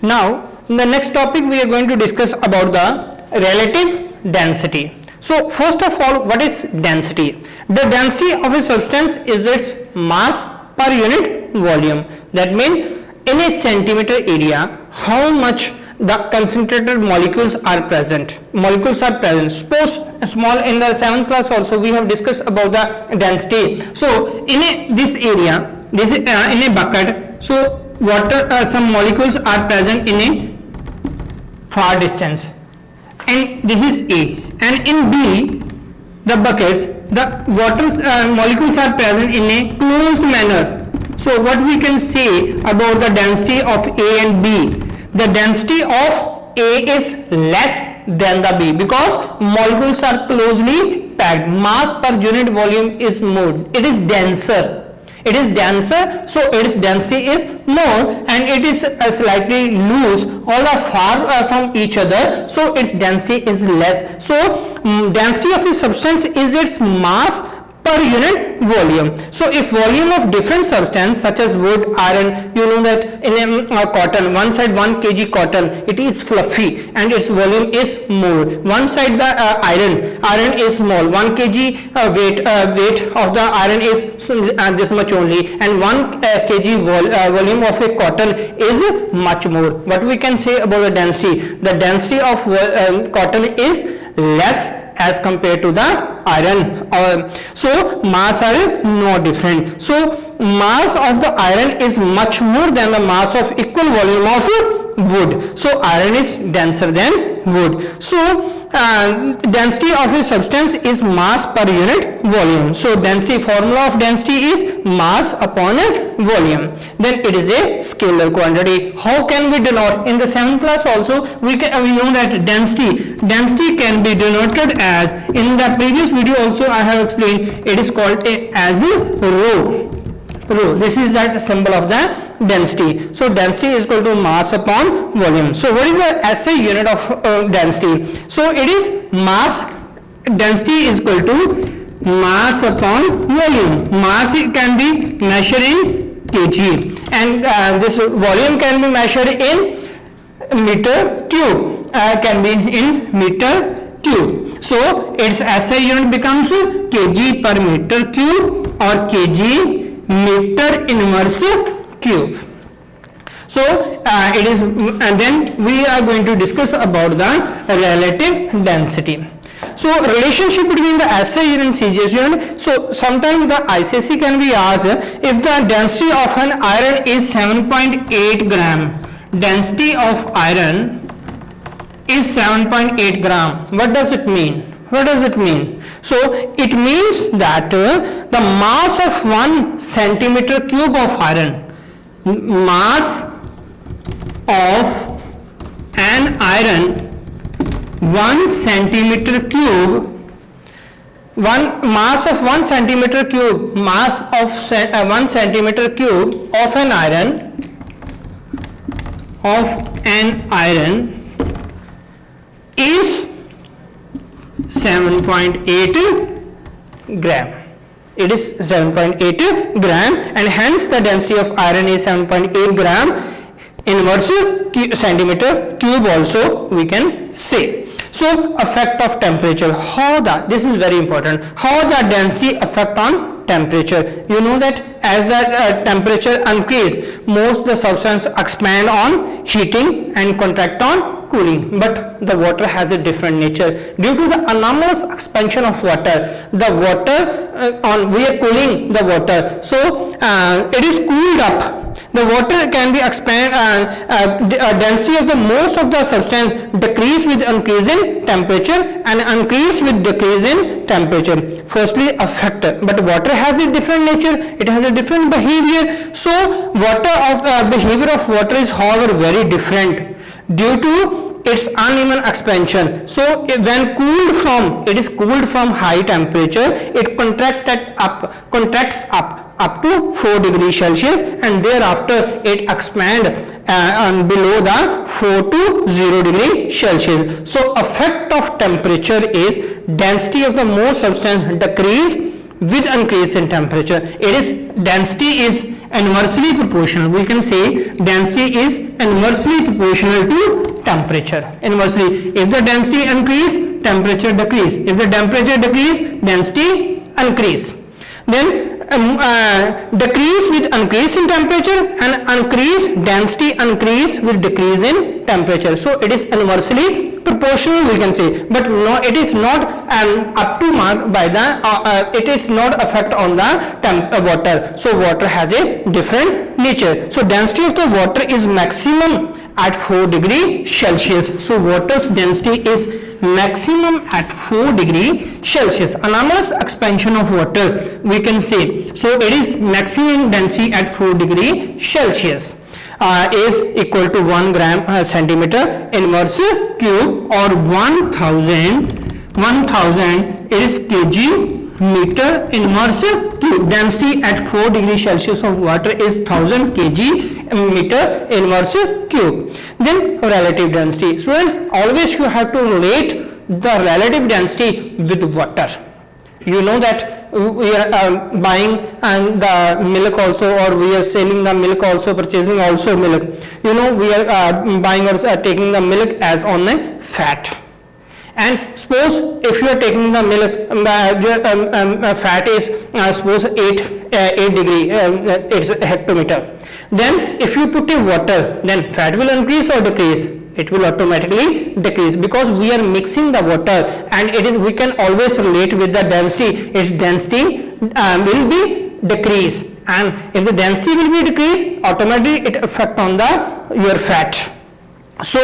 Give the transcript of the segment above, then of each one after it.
Now in the next topic we are going to discuss about the relative density. So first of all, what is density? The density of a substance is its mass per unit volume. That means in a centimeter area how much the concentrated molecules are present. Suppose small, in the 7th class also we have discussed about the density. So in this area, this is in a bucket, so water some molecules are present in a far distance, and this is A, and in B the buckets, the water molecules are present in a closed manner. So what we can say about the density of A and B? The density of A is less than the B because molecules are closely packed. Mass per unit volume is more. It is denser. So its density is more, and it is slightly loose. All are far from each other, so its density is less. So density of a substance is its mass per unit volume. So if volume of different substance such as wood, iron, you know that in cotton, one side 1 kg cotton, it is fluffy and its volume is more. One side the iron is small, 1 kg weight of the iron is this much only, and 1 kg volume of a cotton is much more. What we can say about the density? The density of cotton is less as compared to the iron. So mass are no different. So mass of the iron is much more than the mass of equal volume of wood. So iron is denser than wood. So density of a substance is mass per unit volume. So density, formula of density is mass upon volume. Then it is a scalar quantity. How can we denote? In the 7th class also we know that density can be denoted as, in the previous video also I have explained, it is called as rho. This is that symbol of the density. So density is equal to mass upon volume. So what is the SI unit of density? So it is mass. Density is equal to mass upon volume. Mass can be measured in kg, and this volume can be measured in meter cube. Can be in meter cube. So its SI unit becomes kg per meter cube or kg meter inverse cube. So it is, and then we are going to discuss about the relative density. So relationship between the SI unit and CGS unit. So sometimes the ICSE can be asked, if the density of an iron is 7.8 gram, density of iron is 7.8 gram. What does it mean? So it means that the mass of 1 centimeter cube of iron, mass of an iron 1 centimeter cube, mass of 1 centimeter cube, mass of 1 centimeter cube of an iron is 7.8 gram. It is 7.8 gram, and hence the density of iron is 7.8 gram inverse centimeter cube also we can say. So effect of temperature, this is very important, how the density affect on temperature. You know that as the temperature increase, most the substance expand on heating and contract on cooling, but the water has a different nature. Due to the anomalous expansion of water, the water we are cooling the water, so it is cooled up. The water can be density of the most of the substance decrease with increase in temperature and increase with decrease in temperature. Firstly, affect, but water has a different nature, it has a different behavior. So behavior of water is however very different due to its uneven expansion. So when it is cooled from high temperature, it contracts up to 4 degrees Celsius, and thereafter it expand below the 4 to 0 degree Celsius. So effect of temperature is density of the most substance decrease with increase in temperature. It is density is inversely proportional. We can say density is inversely proportional to temperature. Inversely, if the density increase, temperature decrease. If the temperature decrease, density increase. Then decrease with increase in temperature, and increase density increase with decrease in temperature. So it is inversely proportional, we can say, but no, it is not up to mark by the it is not effect on the water. So water has a different nature. So density of the water is maximum at 4 degree Celsius. So water's density is maximum at 4 degree Celsius. Anomalous expansion of water, we can say. So it is maximum density at 4 degree Celsius is equal to 1 gram centimeter inverse cube, or 1000 it is kg meter inverse cube. Density at 4 degree Celsius of water is 1000 kg meter inverse cube. Then relative density. Students, always you have to relate the relative density with water. You know that we are buying and the milk also, or we are selling the milk also, purchasing also milk. You know, we are buying or taking the milk as on a fat. And suppose if you are taking the milk, fat is suppose 8 degree, it's a hectometer. Then if you put in water, then fat will increase or decrease? It will automatically decrease, because we are mixing the water, and it is, we can always relate with the density. Its density will be decrease, and if the density will be decrease, automatically it affect on the your fat. So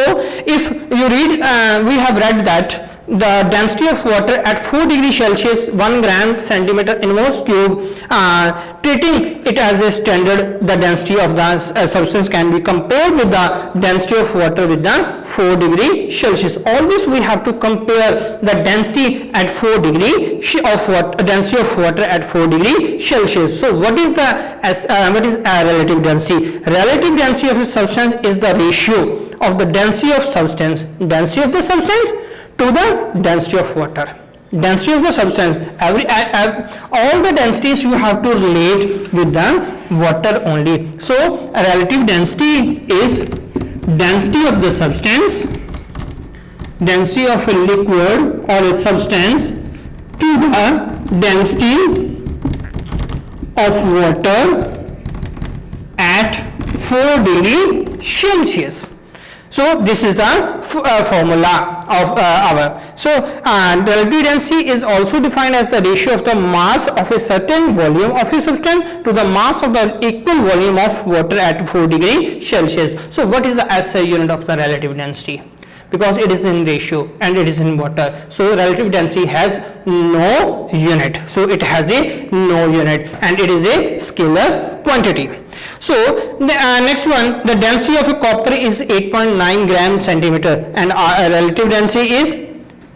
if you read, we have read that the density of water at 4 degree Celsius, 1 gram centimeter inverse cube, treating it as a standard, the density of the substance can be compared with the density of water with the 4 degree Celsius. Always we have to compare the density at 4 degree of water, density of water at 4 degree Celsius. So what is the relative density? Relative density of a substance is the ratio of the density of substance, to the density of water. Density of the substance, all the densities you have to relate with the water only. So relative density is density of the substance, density of a liquid or a substance to the density of water at 4 degree Celsius. So this is the formula of our. So relative density is also defined as the ratio of the mass of a certain volume of a substance to the mass of the equal volume of water at 4 degree Celsius. So what is the SI unit of the relative density? Because it is in ratio and it is in water, so relative density has no unit. So it has a no unit, and it is a scalar quantity. So the next one, the density of a copper is 8.9 gram centimeter, and our relative density is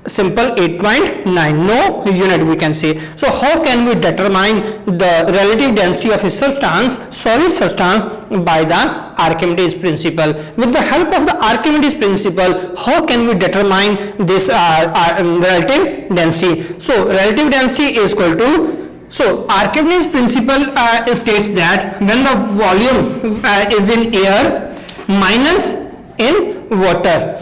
simple 8.9, no unit, we can say. So how can we determine the relative density of a substance, solid substance, by the Archimedes principle? With the help of the Archimedes principle, how can we determine this relative density? So relative density is equal to, so Archimedes principle states that when the volume is in air minus in water,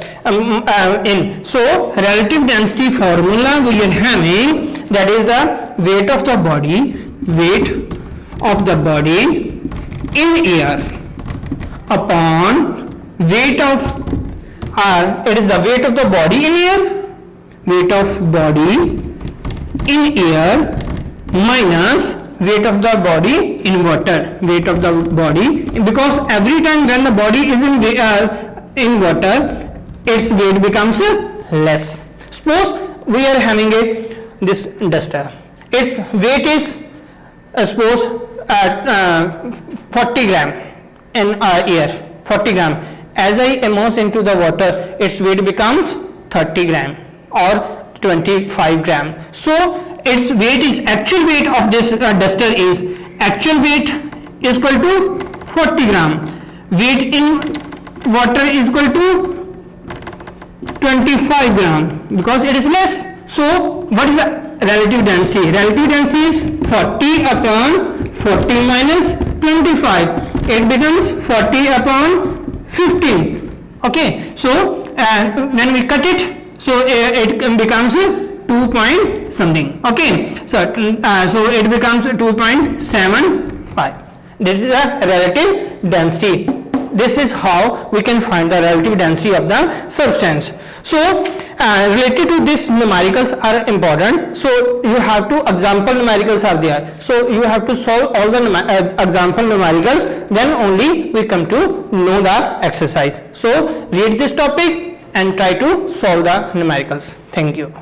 so relative density formula we are having, that is the weight of the body in air upon weight of it is the weight of the body in air, weight of body in air minus weight of the body in water, weight of the body, because every time when the body is in water, its weight becomes less. Suppose we are having this duster, its weight is suppose 40 gram in air, 40 gram. As I immerse into the water, its weight becomes 30 gram or 25 gram. So its weight is, actual weight of this duster is, actual weight is equal to 40 gram, weight in water is equal to 25 gram, because it is less. So what is the relative density? Relative density is 40 upon 40 minus 25. It becomes 40 upon 15. Okay, so when we cut it, so it becomes 2 point something. Okay, so it becomes 2.75. This is a relative density. This is how we can find the relative density of the substance. So related to this, numericals are important. So you have to example numericals are there. So you have to solve all the example numericals, then only we come to know the exercise. So read this topic and try to solve the numericals. Thank you.